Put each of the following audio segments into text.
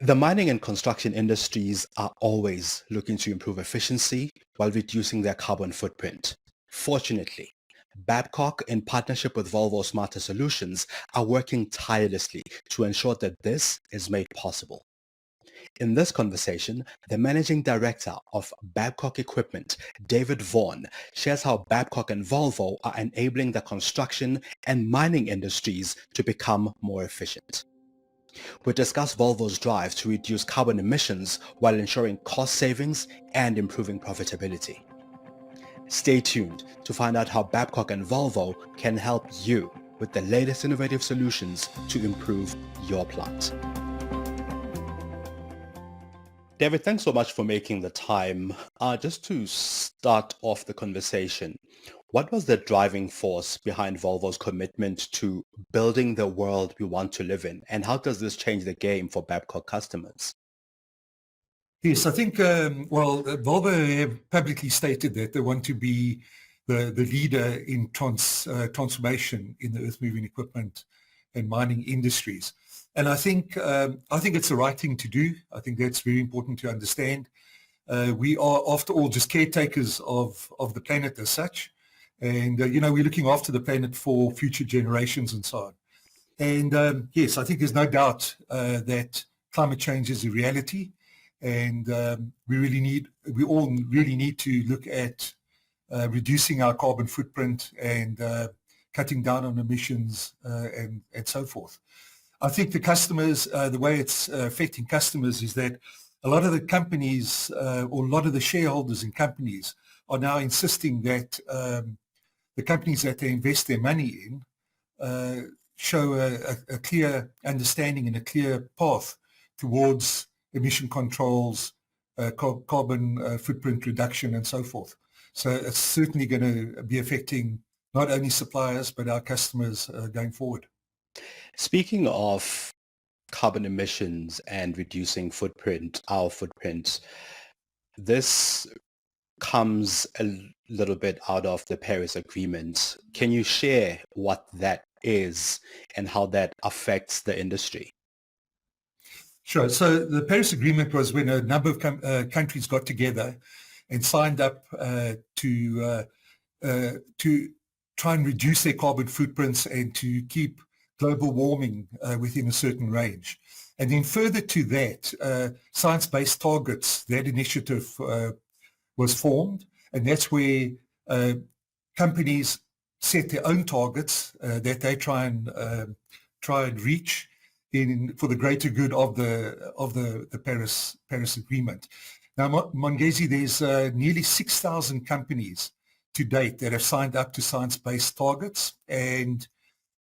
The mining and construction industries are always looking to improve efficiency while reducing their carbon footprint. Fortunately, Babcock, in partnership with Volvo Smarter Solutions, are working tirelessly to ensure that this is made possible. In this conversation, the managing director of Babcock Equipment, David Vaughan, shares how Babcock and Volvo are enabling the construction and mining industries to become more efficient. We discuss Volvo's drive to reduce carbon emissions while ensuring cost savings and improving profitability. Stay tuned to find out how Babcock and Volvo can help you with the latest innovative solutions to improve your plant. David, thanks so much for making the time. Just to start off the conversation, what was the driving force behind Volvo's commitment to building the world we want to live in? And how does this change the game for Babcock customers? Yes, I think, Volvo have publicly stated that they want to be the leader in transformation in the earth-moving equipment and mining industries. And I think it's the right thing to do. I think that's very important to understand. We are, after all, just caretakers of the planet as such. And, we're looking after the planet for future generations and so on. And yes, I think there's no doubt that climate change is a reality, and we all really need to look at reducing our carbon footprint and cutting down on emissions and so forth. I think the customers, the way it's affecting customers is that a lot of the companies or a lot of the shareholders in companies are now insisting that the companies that they invest their money in show a clear understanding and a clear path towards emission controls, carbon footprint reduction, and so forth. So it's certainly going to be affecting not only suppliers, but our customers going forward. Speaking of carbon emissions and reducing footprint, our footprint, this comes a little bit out of the Paris Agreement. Can you share what that is and how that affects the industry? Sure. So the Paris Agreement was when a number of countries got together and signed up to try and reduce their carbon footprints and to keep global warming within a certain range. And then further to that, science-based targets, that initiative was formed, and that's where companies set their own targets that they try and reach for the greater good of the Paris Agreement. Now, Mongezi, there's nearly 6,000 companies to date that have signed up to science-based targets, and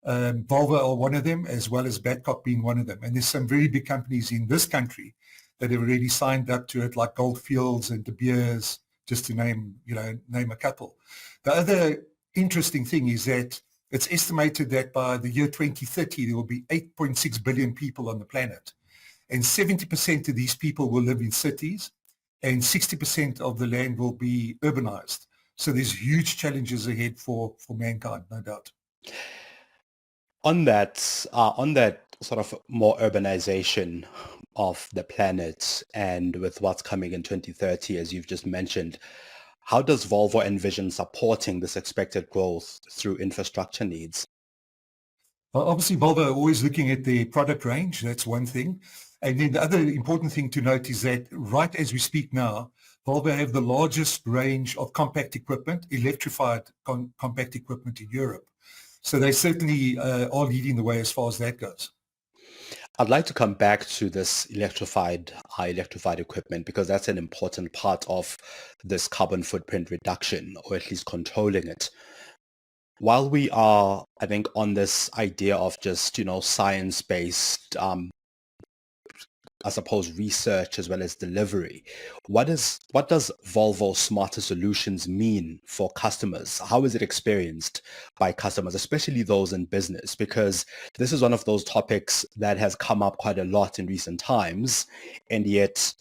Volvo are one of them, as well as Babcock being one of them. And there's some very big companies in this country that have already signed up to it, like Goldfields and De Beers, just to name a couple. The other interesting thing is that it's estimated that by the year 2030, there will be 8.6 billion people on the planet. And 70% of these people will live in cities, and 60% of the land will be urbanized. So there's huge challenges ahead for mankind, no doubt. On that sort of more urbanization of the planet and with what's coming in 2030, as you've just mentioned, how does Volvo envision supporting this expected growth through infrastructure needs? Well, obviously, Volvo are always looking at their product range. That's one thing. And then the other important thing to note is that right as we speak now, Volvo have the largest range of compact equipment, electrified compact equipment in Europe. So they certainly are leading the way as far as that goes. I'd like to come back to this electrified equipment because that's an important part of this carbon footprint reduction, or at least controlling it. While we are, I think, on this idea of just, science-based, I suppose, research as well as delivery, what does Volvo Smarter Solutions mean for customers? How is it experienced by customers, especially those in business? Because this is one of those topics that has come up quite a lot in recent times, and yet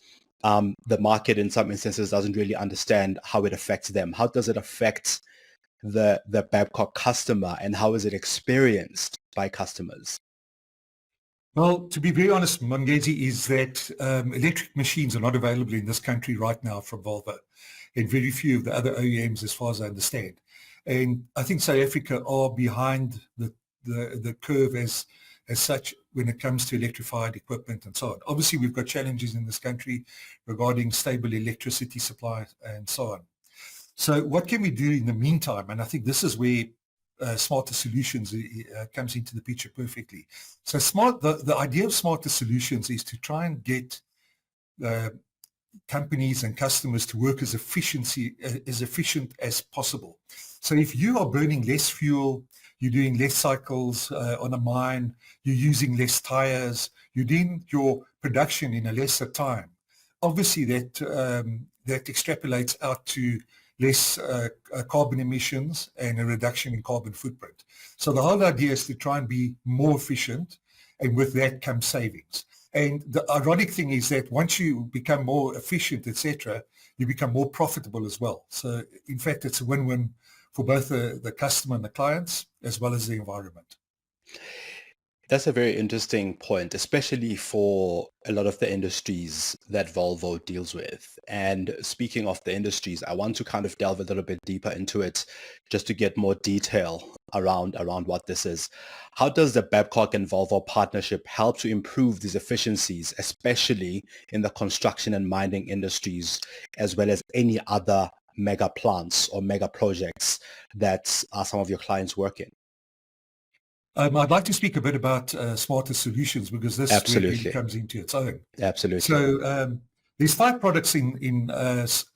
the market in some instances doesn't really understand how it affects them. How does it affect the Babcock customer, and how is it experienced by customers? Well, to be very honest, Mangezi, is that electric machines are not available in this country right now from Volvo, and very few of the other OEMs, as far as I understand. And I think South Africa are behind the curve as such when it comes to electrified equipment and so on. Obviously, we've got challenges in this country regarding stable electricity supply and so on. So what can we do in the meantime? And I think this is where smarter solutions comes into the picture perfectly. So the idea of smarter solutions is to try and get uh, companies and customers to work as efficient as possible. So if you are burning less fuel, you're doing less cycles on a mine, you're using less tires, you're doing your production in a lesser time. Obviously, that extrapolates out to less carbon emissions and a reduction in carbon footprint. So the whole idea is to try and be more efficient, and with that comes savings. And the ironic thing is that once you become more efficient, etc., you become more profitable as well. So in fact, it's a win-win for both the customer and the clients, as well as the environment. That's a very interesting point, especially for a lot of the industries that Volvo deals with. And speaking of the industries, I want to kind of delve a little bit deeper into it just to get more detail around what this is. How does the Babcock and Volvo partnership help to improve these efficiencies, especially in the construction and mining industries, as well as any other mega plants or mega projects that some of your clients work in? I'd like to speak a bit about smarter solutions because this really Absolutely. comes into its own. Absolutely. So there's 5 products in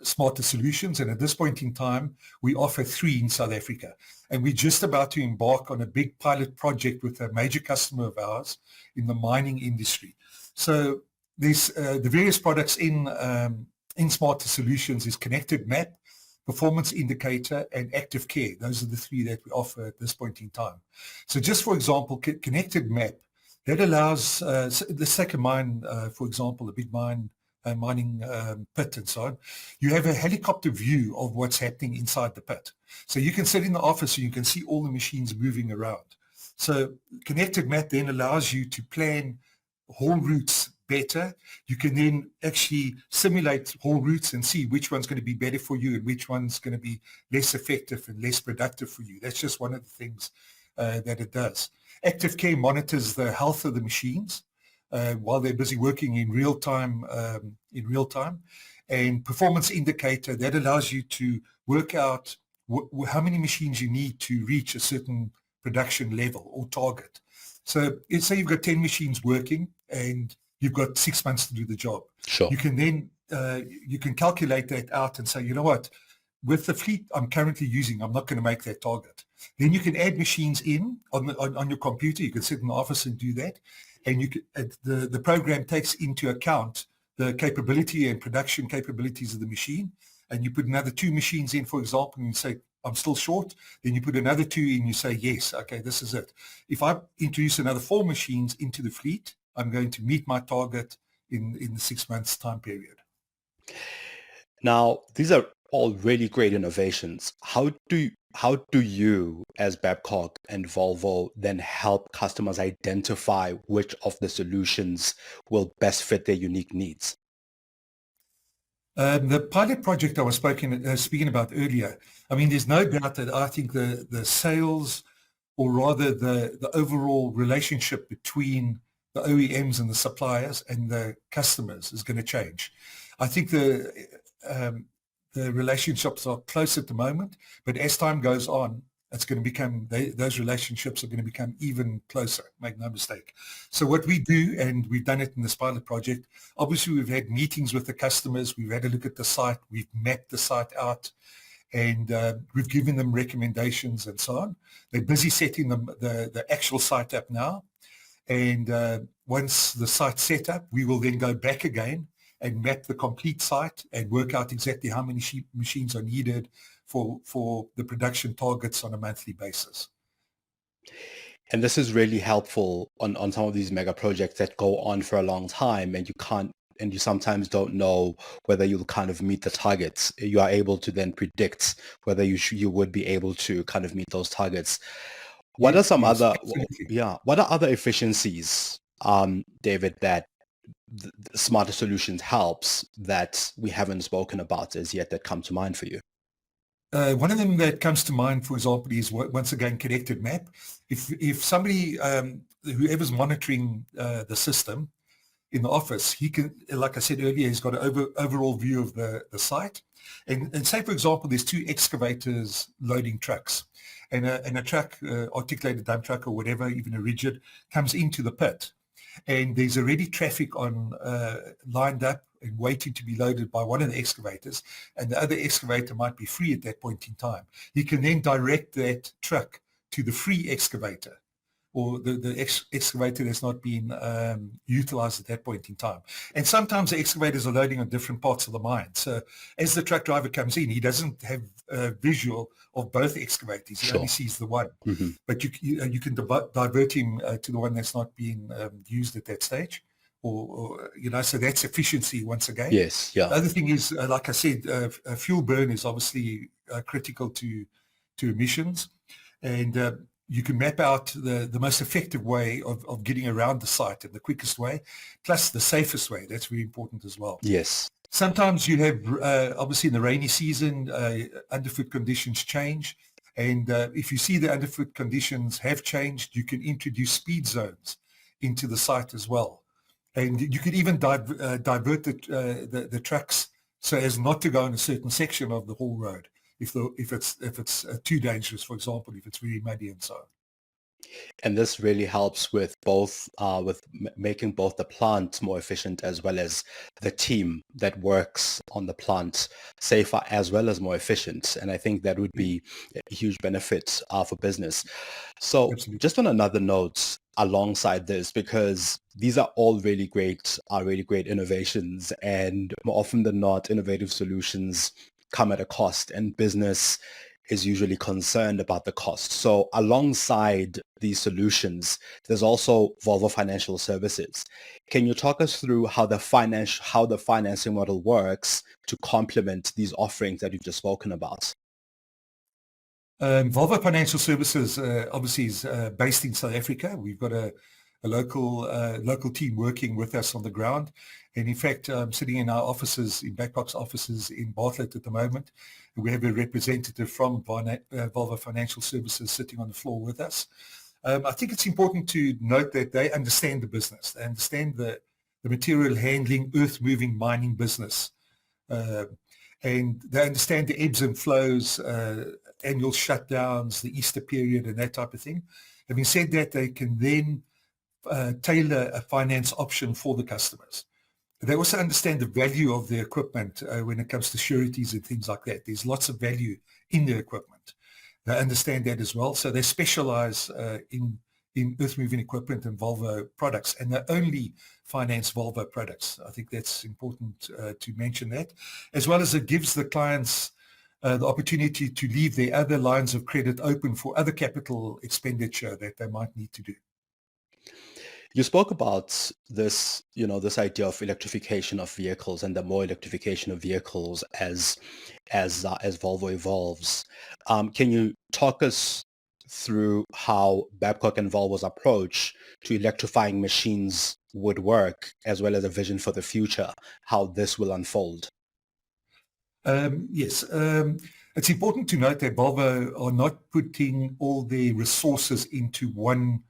Smarter Solutions, and at this point in time, we offer 3 in South Africa. And we're just about to embark on a big pilot project with a major customer of ours in the mining industry. So there's the various products in Smarter Solutions is Connected Map, Performance Indicator, and Active Care. Those are the 3 that we offer at this point in time. So just for example, Connected Map, that allows, let's take a mine, for example, a big mine, mining pit and so on. You have a helicopter view of what's happening inside the pit. So you can sit in the office and you can see all the machines moving around. So Connected Map then allows you to plan haul routes better. You can then actually simulate haul routes and see which one's going to be better for you and which one's going to be less effective and less productive for you. That's just one of the things that it does. Active Care monitors the health of the machines while they're busy working in real time. And Performance Indicator, that allows you to work out how many machines you need to reach a certain production level or target. So let's say you've got 10 machines working and you've got 6 months to do the job. Sure. You can then you can calculate that out and say, you know what, with the fleet I'm currently using, I'm not going to make that target. Then you can add machines in on your computer. You can sit in the office and do that. And you can, the program takes into account the capability and production capabilities of the machine. And you put another 2 machines in, for example, and you say, I'm still short. Then you put another 2 in, you say, yes, okay, this is it. If I introduce another 4 machines into the fleet, I'm going to meet my target in the 6 months time period. Now, these are all really great innovations. How do you, as Babcock and Volvo, then help customers identify which of the solutions will best fit their unique needs? The pilot project I was speaking about earlier, I mean, there's no doubt that I think the sales, or rather the overall relationship between the OEMs and the suppliers and the customers is going to change. I think the relationships are close at the moment, but as time goes on, it's going to become, those relationships are going to become even closer, make no mistake. So what we do, and we've done it in this pilot project, obviously we've had meetings with the customers, we've had a look at the site, we've mapped the site out, and we've given them recommendations and so on. They're busy setting the actual site up now. And once the site's set up, we will then go back again and map the complete site and work out exactly how many machines are needed for the production targets on a monthly basis. And this is really helpful on some of these mega projects that go on for a long time and you sometimes don't know whether you'll kind of meet the targets. You are able to then predict whether you would be able to kind of meet those targets. What are Yes, some yes, other, absolutely. yeah, what are other efficiencies David, that the Smarter Solutions helps that we haven't spoken about as yet that come to mind for you? One of them that comes to mind, for example, is once again connected map. If somebody, whoever's monitoring the system in the office, he can, like I said earlier, he's got an overall view of the site. And say, for example, there's two excavators loading trucks, and a truck, articulated dump truck or whatever, even a rigid, comes into the pit. And there's already traffic on lined up and waiting to be loaded by one of the excavators, and the other excavator might be free at that point in time. You can then direct that truck to the free excavator, or the excavator that's not been utilized at that point in time. And sometimes the excavators are loading on different parts of the mine. So as the truck driver comes in, he doesn't have a visual of both excavators. He only sees the one. Mm-hmm. But you can divert him to the one that's not being used at that stage. Or, so that's efficiency once again. Yes, yeah. The other thing is, like I said, fuel burn is obviously critical to emissions. And you can map out the most effective way of getting around the site and the quickest way, plus the safest way. That's very important as well. Yes. Sometimes you have, obviously in the rainy season, underfoot conditions change. And if you see the underfoot conditions have changed, you can introduce speed zones into the site as well. And you could even divert the trucks so as not to go in a certain section of the haul road if it's too dangerous, for example, if it's really muddy and so on. And this really helps with both making both the plant more efficient as well as the team that works on the plant safer as well as more efficient. And I think that would be a huge benefit for business. So Absolutely. just on another note, alongside this, because these are all really great innovations, and more often than not, innovative solutions come at a cost, and business is usually concerned about the cost. So alongside these solutions, there's also Volvo Financial Services. Can you talk us through how the financing model works to complement these offerings that you've just spoken about? Volvo Financial Services obviously is based in South Africa. We've got a local team working with us on the ground. And in fact, I'm sitting in our offices, in Babcock's offices in Bartlett at the moment. And we have a representative from Volvo Financial Services sitting on the floor with us. I think it's important to note that they understand the business. They understand the material handling, earth-moving mining business. And they understand the ebbs and flows, annual shutdowns, the Easter period, and that type of thing. Having said that, they can then tailor a finance option for the customers. They also understand the value of the equipment when it comes to sureties and things like that. There's lots of value in the equipment. They understand that as well. So they specialize in earth-moving equipment and Volvo products, and they only finance Volvo products. I think that's important to mention that, as well as it gives the clients the opportunity to leave their other lines of credit open for other capital expenditure that they might need to do. You spoke about this, this idea of electrification of vehicles and the more electrification of vehicles as Volvo evolves. Can you talk us through how Babcock and Volvo's approach to electrifying machines would work, as well as a vision for the future, how this will unfold? Yes. It's important to note that Volvo are not putting all their resources into one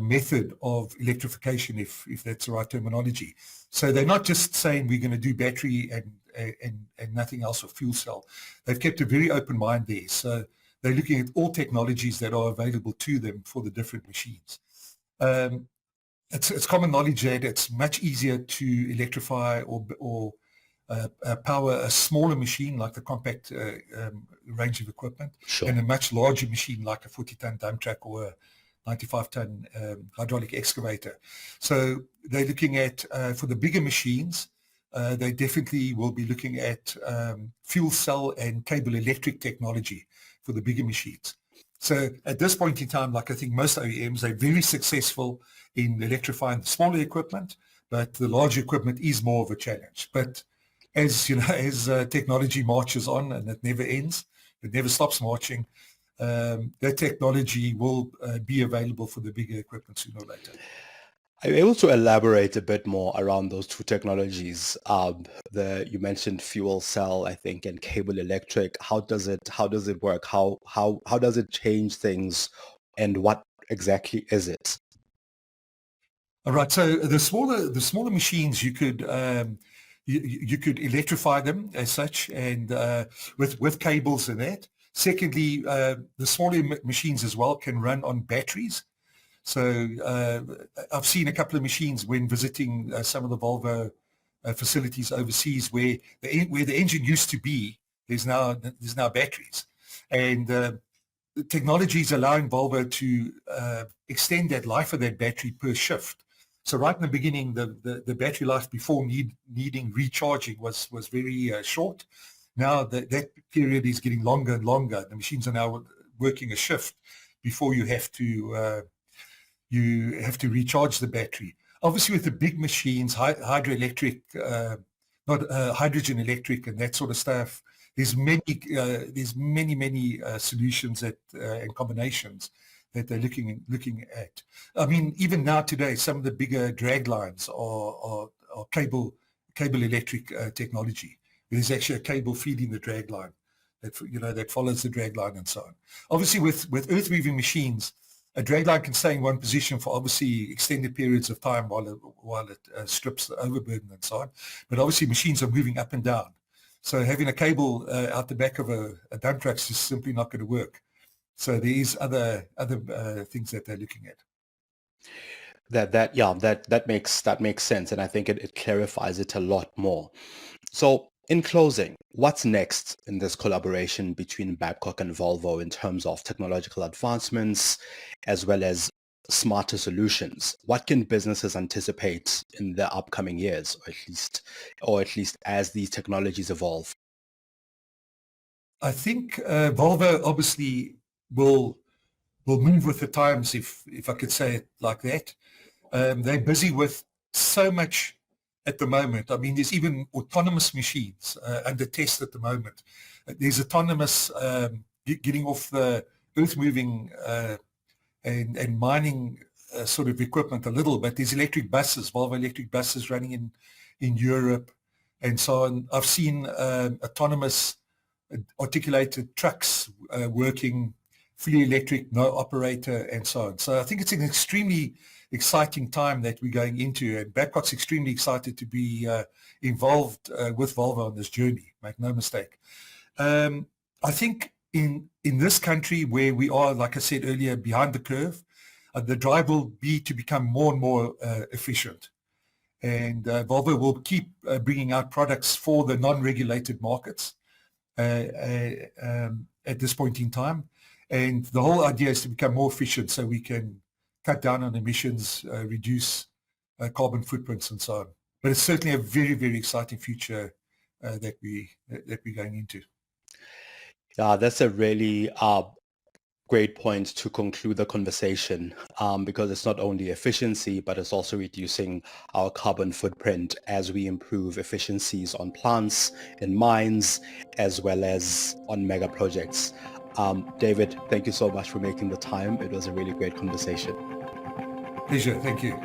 method of electrification, if that's the right terminology. So they're not just saying we're going to do battery and nothing else, or fuel cell. They've kept a very open mind there. So they're looking at all technologies that are available to them for the different machines. It's common knowledge that it's much easier to electrify or power a smaller machine like the compact range of equipment, Sure. and a much larger machine like a 40-ton dump truck or a 95-ton hydraulic excavator. So they're looking at, for the bigger machines, they definitely will be looking at fuel cell and cable electric technology for the bigger machines. So at this point in time, like I think most OEMs, they're very successful in electrifying the smaller equipment, but the larger equipment is more of a challenge. But as technology marches on, and it never ends, it never stops marching, that technology will be available for the bigger equipment sooner or later. Are you able to elaborate a bit more around those two technologies? You mentioned fuel cell, I think, and cable electric. How does it work? How does it change things, and what exactly is it? All right. So the smaller machines you could electrify them as such, and with cables and that. Secondly, the smaller machines as well can run on batteries. So I've seen a couple of machines when visiting some of the Volvo facilities overseas where the engine used to be. There's now batteries, and the technology is allowing Volvo to extend that life of that battery per shift. So right in the beginning, the battery life before needing recharging was very short. Now that period is getting longer and longer. The machines are now working a shift before you have to recharge the battery. Obviously, with the big machines, hydroelectric, not hydrogen electric, and that sort of stuff, there's many solutions and combinations that they're looking at. I mean, even now today, some of the bigger drag lines are cable electric technology. There's actually a cable feeding the drag line that follows the drag line and so on. Obviously, with earth moving machines, a drag line can stay in one position for obviously extended periods of time while it strips the overburden and so on. But obviously machines are moving up and down. So having a cable out the back of a dump truck is just simply not going to work. So there is other things that they're looking at. That makes sense, and I think it clarifies it a lot more. So, in closing, what's next in this collaboration between Babcock and Volvo in terms of technological advancements as well as smarter solutions? What can businesses anticipate in the upcoming years, or at least as these technologies evolve? I think Volvo obviously will move with the times, if I could say it like that. They're busy with so much at the moment. I mean, there's even autonomous machines under test at the moment. There's autonomous getting off the earth-moving and mining sort of equipment a little, but there's electric buses, Volvo electric buses running in Europe and so on. I've seen autonomous articulated trucks working fully electric, no operator, and so on. So I think it's an extremely exciting time that we're going into, and Babcock's extremely excited to be involved with Volvo on this journey, make no mistake. I think in this country where we are, like I said earlier, behind the curve, the drive will be to become more and more efficient. And Volvo will keep bringing out products for the non-regulated markets at this point in time. And the whole idea is to become more efficient so we can cut down on emissions, reduce carbon footprints and so on. But it's certainly a very, very exciting future that we're going into. Yeah, that's a really great point to conclude the conversation, because it's not only efficiency, but it's also reducing our carbon footprint as we improve efficiencies on plants, in mines, as well as on mega projects. David, thank you so much for making the time. It was a really great conversation. Pleasure. Thank you.